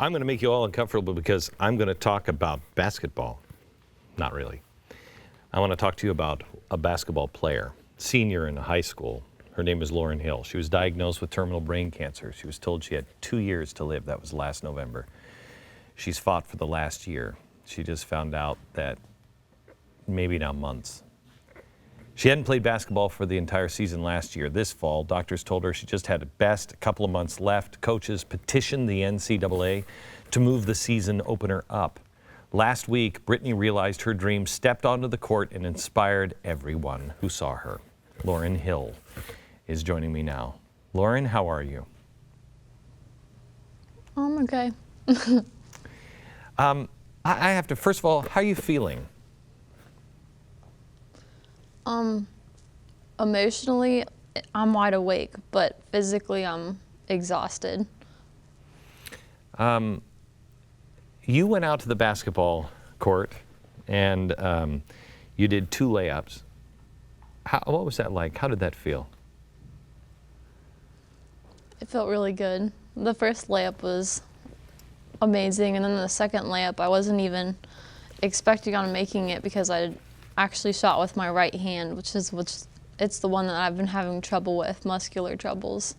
I'm going to make you all uncomfortable because I'm going to talk about basketball. Not really. I want to talk to you about a basketball player, senior in high school. Her name is Lauryn Hill. She was diagnosed with terminal brain cancer. She was told she had 2 years to live. That was last November. She's fought for the last year. She just found out that maybe now months. She hadn't played basketball for the entire season last year. This fall, doctors told her she just had at best a couple of months left. Coaches petitioned the NCAA to move the season opener up. Last week, Brittany realized her dream, stepped onto the court, and inspired everyone who saw her. Lauryn Hill is joining me now. Lauryn, how are you? I'm okay. I have to, first of all, how are you feeling? Emotionally, I'm wide awake, but physically, I'm exhausted. You went out to the basketball court and you did 2 layups. What was that like? How did that feel? It felt really good. The first layup was amazing, and then the second layup, I wasn't even expecting on making it because I actually shot with my right hand, which it's the one that I've been having trouble with, muscular troubles.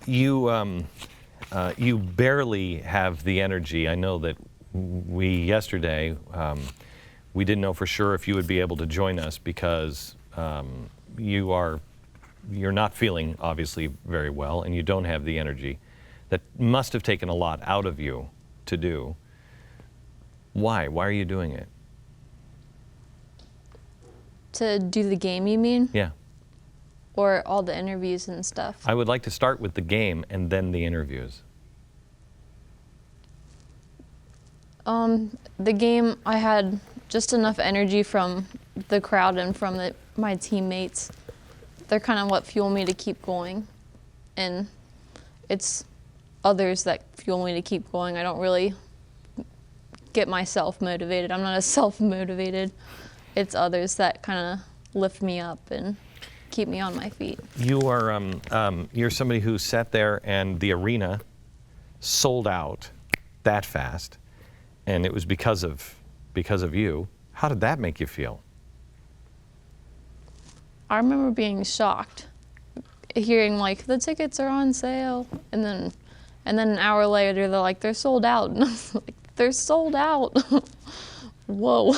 You barely have the energy. I know that yesterday, we didn't know for sure if you would be able to join us because you're not feeling obviously very well and you don't have the energy. That must have taken a lot out of you to do. Why? Why are you doing it? To do the game, you mean? Yeah. Or all the interviews and stuff? I would like to start with the game and then the interviews. The game, I had just enough energy from the crowd and from my teammates. They're kind of what fuel me to keep going. And it's others that fuel me to keep going. I don't really get myself motivated. I'm not as self-motivated. It's others that kind of lift me up and keep me on my feet. You are you're somebody who sat there and the arena sold out that fast, and it was because of you. How did that make you feel? I remember being shocked, hearing like the tickets are on sale, and then an hour later they're like they're sold out, and I was like they're sold out. Whoa.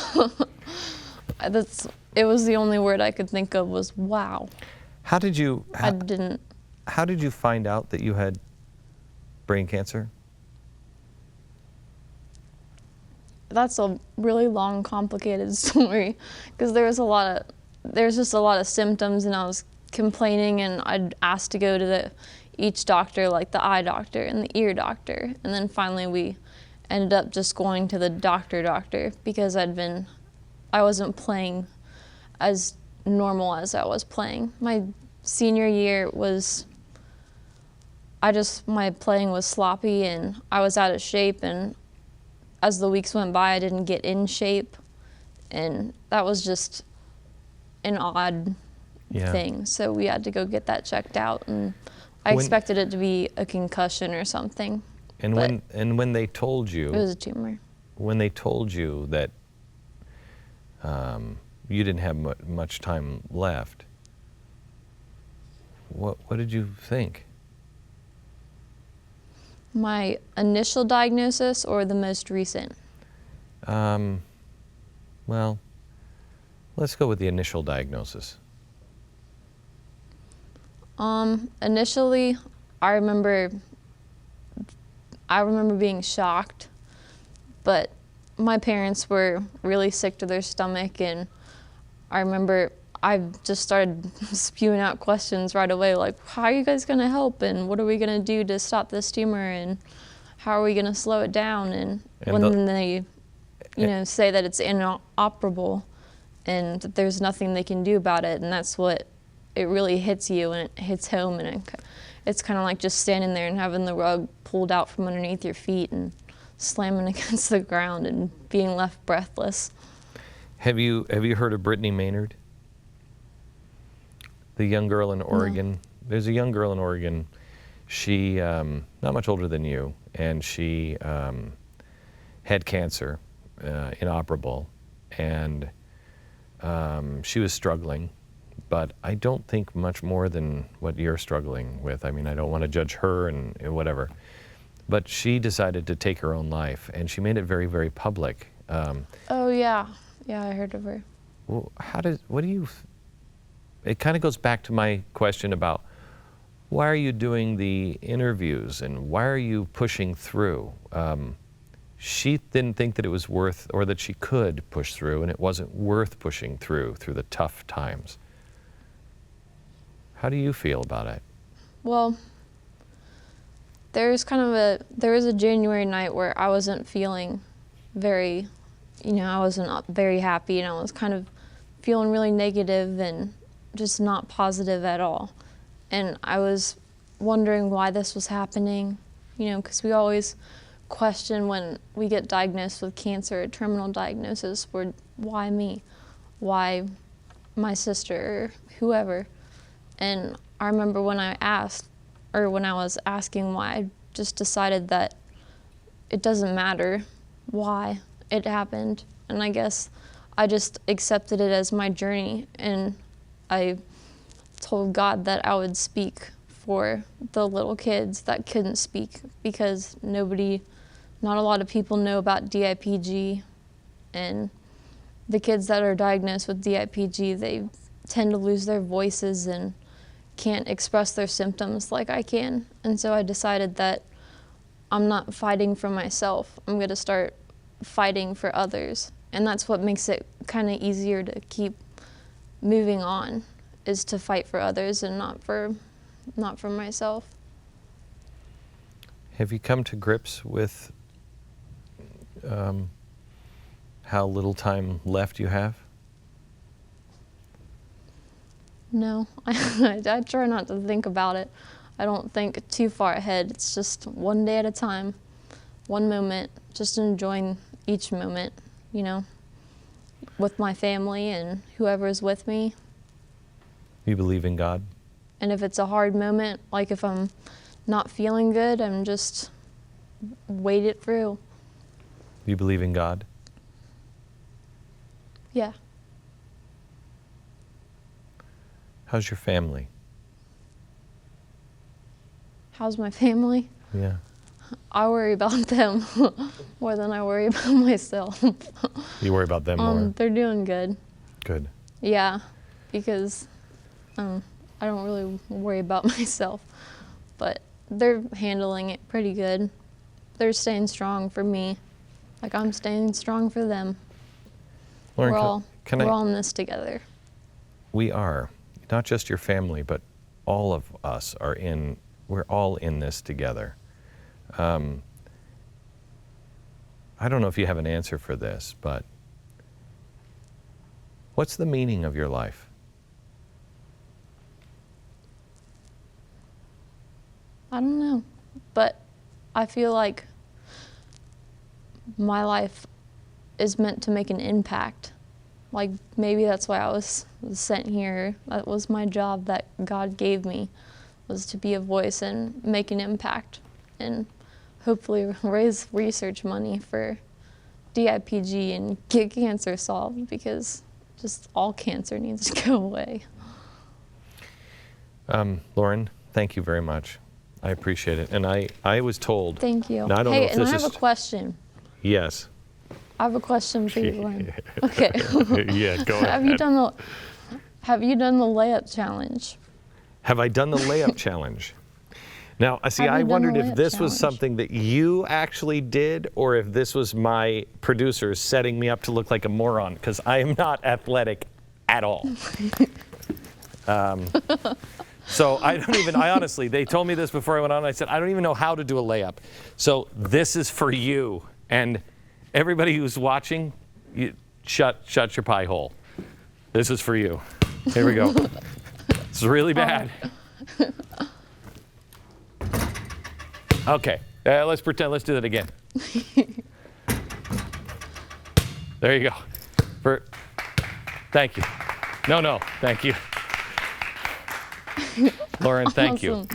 It was the only word I could think of was wow. How did you find out that you had brain cancer? That's a really long, complicated story because there's just a lot of symptoms, and I was complaining, and I'd asked to go to each doctor, like the eye doctor and the ear doctor, and then finally we ended up just going to the doctor because I wasn't playing as normal as I was playing. My senior year my playing was sloppy and I was out of shape, and as the weeks went by I didn't get in shape, and that was just an odd thing. So we had to go get that checked out, and I expected it to be a concussion or something. And when they told you it was a tumor. When they told you that you didn't have much time left, what did you think? My initial diagnosis or the most recent? Well, let's go with the initial diagnosis. Initially, I remember being shocked, but my parents were really sick to their stomach, and I remember I just started spewing out questions right away, like, how are you guys going to help, and what are we going to do to stop this tumor, and how are we going to slow it down? And when they say that it's inoperable and that there's nothing they can do about it, and that's what it really hits you, and it hits home, and it's kind of like just standing there and having the rug pulled out from underneath your feet and slamming against the ground and being left breathless. Have you heard of Brittany Maynard? The young girl in Oregon. No. There's a young girl in Oregon. She, not much older than you, and she had cancer, inoperable, and she was struggling, but I don't think much more than what you're struggling with. I mean, I don't want to judge her and whatever, but she decided to take her own life, and she made it very, very public. Oh, yeah. Yeah, I heard of her. Well, it kind of goes back to my question about why are you doing the interviews and why are you pushing through? She didn't think that it was worth, or that she could push through, and it wasn't worth pushing through the tough times. How do you feel about it? Well, there was a January night where I wasn't feeling very, I wasn't very happy, and I was kind of feeling really negative and just not positive at all. And I was wondering why this was happening, because we always question when we get diagnosed with cancer, a terminal diagnosis, why me? Why my sister or whoever? And I remember when I was asking why, I just decided that it doesn't matter why it happened. And I guess I just accepted it as my journey, and I told God that I would speak for the little kids that couldn't speak, because not a lot of people know about DIPG, and the kids that are diagnosed with DIPG, they tend to lose their voices and can't express their symptoms like I can. And so I decided that I'm not fighting for myself. I'm going to start fighting for others. And that's what makes it kind of easier to keep moving on, is to fight for others and not for myself. Have you come to grips with how little time left you have? No, I try not to think about it. I don't think too far ahead. It's just one day at a time, one moment, just enjoying each moment, with my family and whoever's with me. You believe in God? And if it's a hard moment, like if I'm not feeling good, I'm just wait it through. You believe in God? Yeah. How's your family? How's my family? Yeah. I worry about them more than I worry about myself. You worry about them more? They're doing good. Good. Yeah, because I don't really worry about myself, but they're handling it pretty good. They're staying strong for me, like I'm staying strong for them. Lauryn, we're all in this together. We are. Not just your family, but all of us we're all in this together. I don't know if you have an answer for this, but what's the meaning of your life? I don't know, but I feel like my life is meant to make an impact. Like, maybe that's why I was sent here. That was my job that God gave me, was to be a voice and make an impact, and hopefully raise research money for DIPG and get cancer solved, because just all cancer needs to go away. Lauryn, thank you very much. I appreciate it. And I was told... Thank you. Now, I don't know if and this I have is... a question. Yes. I have a question for you, Glenn. Okay. Yeah, go ahead. Have you done the layup challenge? Have I done the layup challenge? Now, I wondered if this was something that you actually did, or if this was my producers setting me up to look like a moron, because I am not athletic at all. So I honestly, they told me this before I went on, and I said, I don't even know how to do a layup. So this is for you. And everybody who's watching, shut your pie hole. This is for you. Here we go. It's really bad. Okay, let's do that again. There you go. Thank you. No, thank you. Lauryn, thank you.